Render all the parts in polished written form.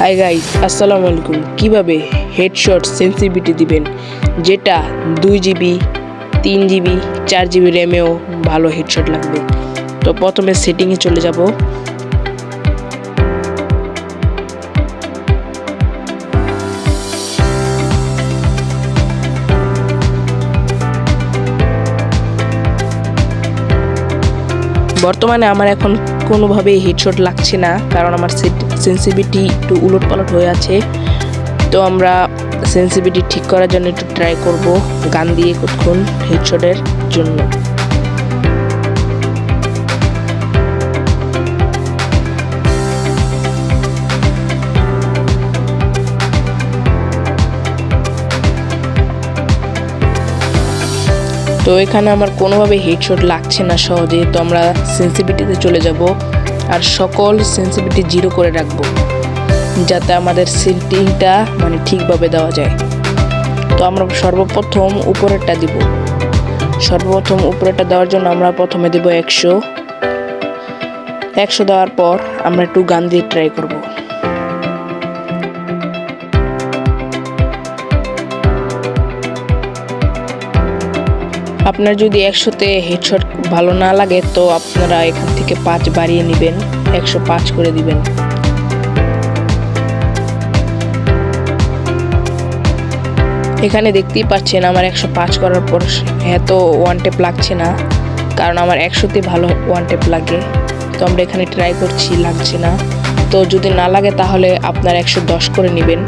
Hi guys, আসসালামু আলাইকুম। কিভাবে হেডশট সেন্সিটিভিটি দিবেন যেটা 2 GB 3 GB 4 GB র্যামেও ভালো হেডশট লাগবে। তো প্রথমে সেটিংয়ে চলে যাব। বর্তমানে আমার এখন কোনোভাবেই হেডশট লাগছে না, কারণ আমার সেন্সিটিভিটি একটু উলটপালট হয়ে আছে। তো আমরা সেন্সিটিভিটি ঠিক করার জন্য একটু ট্রাই করব গান দিয়ে কতক্ষণ হেডশটের জন্য। তো এখানে আমার কোনোভাবে হেডশট লাগছে না সহজে। তো আমরা সেন্সিটিভিটিতে চলে যাব আর সকল সেন্সিটিভিটি 0 করে রাখবো, যাতে আমাদের সেটিংটা ঠিকভাবে দেওয়া যায়। তো আমরা সর্বপ্রথম উপরেরটা দিব। সর্বপ্রথম উপরেরটা দেওয়ার জন্য আমরা প্রথমে দেব 100 দেওয়ার পর আমরা একটু গান দিয়ে ট্রাই করব। আপনার যদি 100-তে হেডশট ভালো না লাগে তো আপনারা এখান থেকে 5 বাড়িয়ে নেবেন, 105 করে দিবেন। এখানে দেখতেই পাচ্ছেন আমার 105 করার পর এত ওয়ান টেপ লাগছে না, কারণ আমার 100-তে ভালো ওয়ান টেপ লাগে। তো আমরা এখানে ট্রাই করছি, লাগছে না। তো যদি না লাগে তাহলে আপনার 110 করে নেবেন।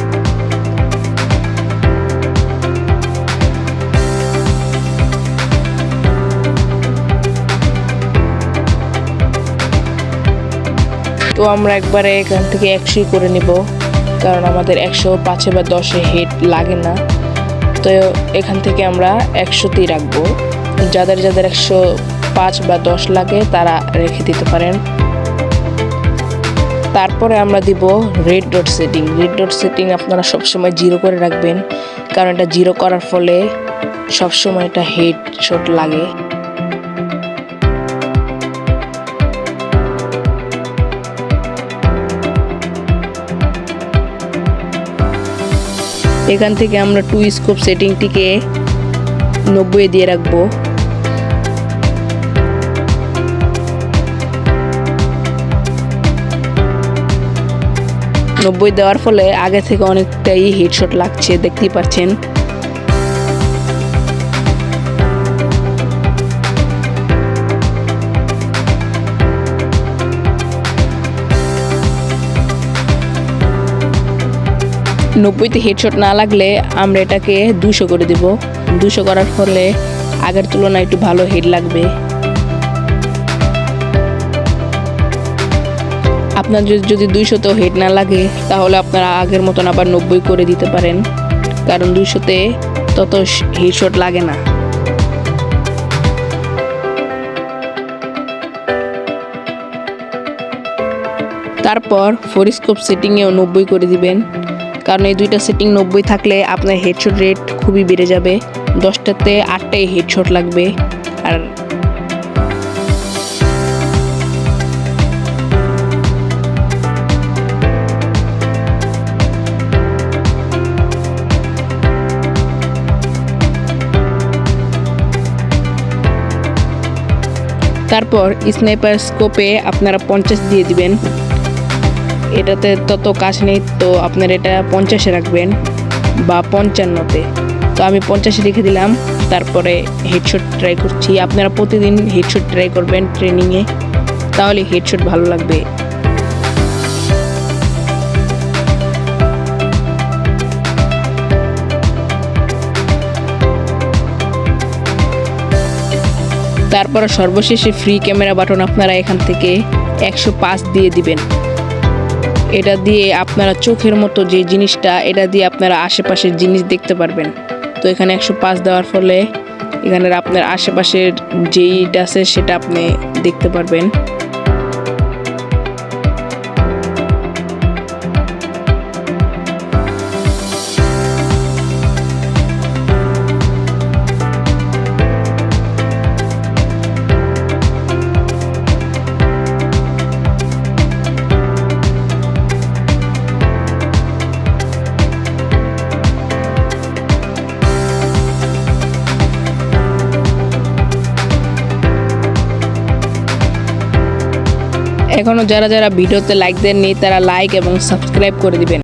তো আমরা একবারে এখান থেকে 100 করে নিব, কারণ আমাদের 105 বা 10-এ হেড লাগে না। তো এখান থেকে আমরা 100-তেই রাখবো। যাদের 105 বা 10 লাগে তারা রেখে দিতে পারেন। তারপরে আমরা দিব red dot setting. Red dot setting আপনারা সবসময় 0 করে রাখবেন, কারণ এটা 0 করার ফলে সবসময় এটা হেডশট লাগে। এখান থেকে আমরা 2 স্কোপ সেটিংটিকে 90-এ দিয়ে রাখবো। দেওয়ার ফলে আগে থেকে অনেকটাই হেডশট লাগছে, দেখতেই পাচ্ছেন। তে হেডশট না লাগলে আমরা এটাকে 200 করে দেব। 200 করার ফলে আগের তুলনায় একটু ভালো হেড লাগবে। আপনার যদি 200-তেও হেড না লাগে তাহলে আপনারা আগের মতন আবার 90 করে দিতে পারেন, কারণ 200-তে তত হেডশট লাগে না। তারপর 4 স্কোপ সেটিংয়েও 90 করে দিবেন, কারণ এই দুইটা সেটিং 90 থাকলে আপনার হেডশট রেট খুবই বেড়ে যাবে। 10টাতে 8টাই হেডশট লাগবে। আর তারপর স্নাইপার স্কোপে আপনারা 50 দিয়ে দিবেন। এটাতে তত কাজ নেই, তো আপনারা এটা 50-এ রাখবেন বা 55-তে। তো আমি 50-এ রেখে দিলাম। তারপরে হেডশট ট্রাই করছি। আপনারা প্রতিদিন হেডশট ট্রাই করবেন ট্রেনিংয়ে, তাহলে হেডশট ভালো লাগবে। তারপর সর্বশেষে ফ্রি ক্যামেরা বাটন আপনারা এখান থেকে 105 দিয়ে দিবেন। এটা দিয়ে আপনারা চোখের মতো যে জিনিসটা, এটা দিয়ে আপনারা আশেপাশের জিনিস দেখতে পারবেন। তো এখানে 105 দেওয়ার ফলে এখানে আপনার আশেপাশের যেইটা আছে সেটা আপনি দেখতে পারবেন। এখনও যারা যারা ভিডিওতে লাইক দেননি তারা লাইক এবং সাবস্ক্রাইব করে দিবেন।